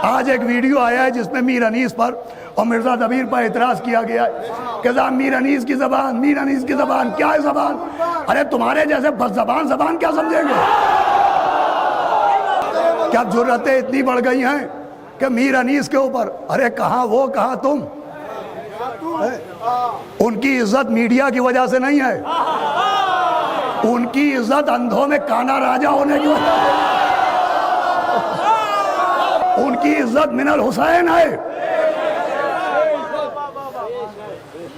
आज एक वीडियो आया है जिसमें मीर अनीस पर और मिर्जा दबीर पर एतराज किया गया है कि साहब मीर अनीस की जबान, मीर अनीस की जबान, क्या है जबान? अरे तुम्हारे जैसे बस जबान जबान क्या समझेंगे? क्या जुर्रतें इतनी बढ़ गई हैं कि मीर अनीस के ऊपर, अरे कहाँ वो कहाँ तुम? उनकी इज्जत मीडिया की वजह से नहीं है, उनकी इज्जत अंधों में काना राजा होने की वजह से, उनकी इज्जत मिनल हुसैन है।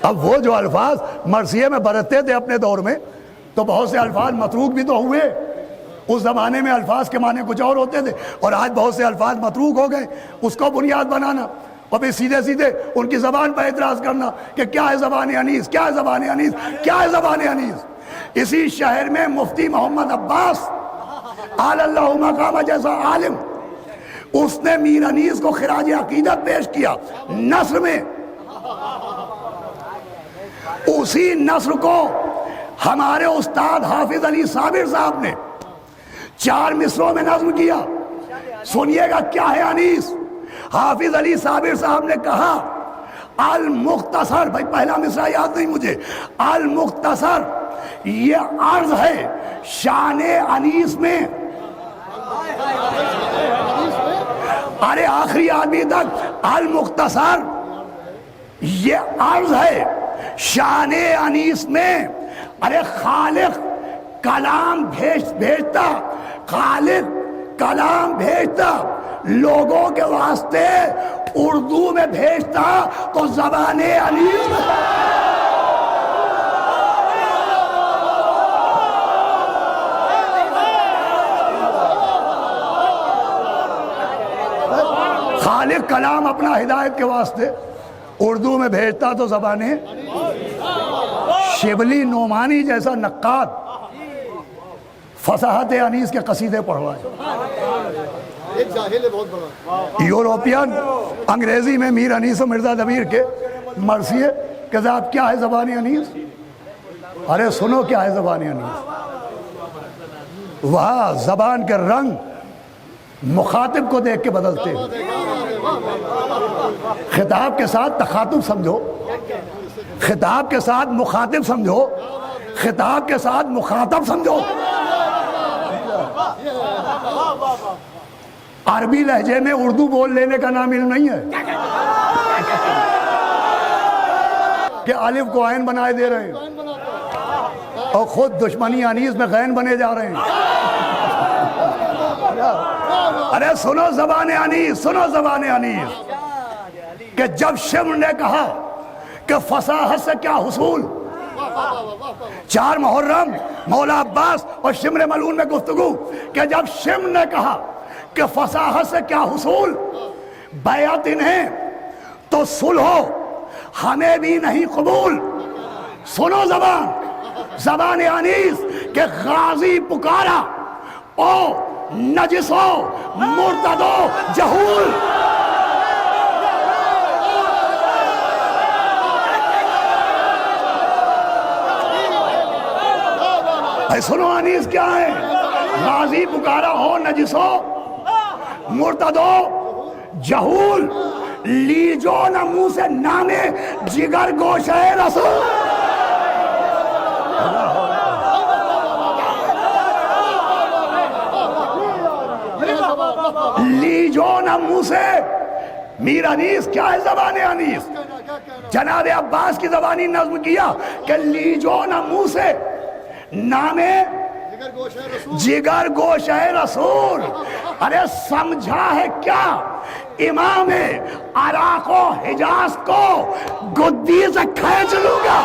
अब वो जो अल्फाज मरसिये में बरतते थे अपने दौर में, तो बहुत से अल्फाज मतरूक भी तो हुए। उस जमाने में अल्फाज के माने कुछ और होते थे और आज बहुत से अल्फाज मतरूक हो गए। उसको बुनियाद बनाना और फिर सीधे सीधे उनकी जबान पर एतराज करना कि क्या है जबान अनीस, क्या है जबान अनीस, क्या है जबान अनीस। इसी शहर में मुफ्ती मोहम्मद अब्बास आलल्लाहु मकामा जैसा आलिम, उसने मीर अनीस को खिराज अकीदत पेश किया नस्र में। उसी नस्र को हमारे उस्ताद हाफिज अली साबिर साहब ने 4 मिसरों में नज्म किया। सुनिएगा क्या है अनीस। हाफिज अली साबिर साहब ने कहा, अल मुख्तसर, भाई पहला मिसरा याद नहीं मुझे, अल मुख्तसर ये अर्ज है शाने अनीस में। अरे आखिरी आदमी तक अल मुख्तसर ये अर्ज है शाने अनीस में। अरे खालिक कलाम भेजता, खालिक कलाम भेजता, लोगों के वास्ते उर्दू में भेजता तो ज़बाने अनीस में। खालिक कलाम अपना हिदायत के वास्ते उर्दू में भेजता तो ज़बाने। शिबली नोमानी जैसा नक्काद फसाहत अनीस के कसीदे पढ़वाए। एक जाहिल है बहुत बड़ा। यूरोपियन अंग्रेजी में मीर अनीस और मिर्जा दबीर के मरसिए के साहब क्या है ज़बान अनीस। अरे सुनो क्या है ज़बान अनीस। वह ज़बान के रंग मुखातिब को देख के बदलते हैं। खिताब के साथ तखातुब समझो, खिताब के साथ मुखातिब समझो, खिताब के साथ मुखातब समझो। अरबी लहजे में उर्दू बोल लेने का नाम इल्म नहीं है कि अलिफ को ऐन बनाए दे रहे हैं और खुद दुश्मनी अनीस में गैन बने जा रहे हैं। अरे सुनो ज़बान अनीस, सुनो ज़बान अनीस कि जब शिम्र ने कहा कि फसाहत से क्या हुसूल, 4 मुहर्रम मौला अब्बास और शिम्र मलून में गुफ्तगू कि जब शिम्र ने कहा कि फसाहत से क्या हुसूल, बैअत इन्हें तो सुलह हमें भी नहीं कबूल। सुनो ज़बान अनीस के गाजी पुकारा ओ नजिसो मुर्तदो जहूल। सुनो अनीस क्या है। गाजी पुकारा हो नजिसो मुर्तदो जहूल, लीजो न मुंह से नामे जिगर गोशे रसूल। लीजो न मुंह से। मीर अनीस क्या है ज़बान अनीस। जनाब अब्बास की ज़बानी नज्म किया कि लीजो न मुंह से नामे जिगर गोशे रसूल। अरे समझा है क्या इमाम अराको हिजाज को गुद्दी से खींच लूंगा।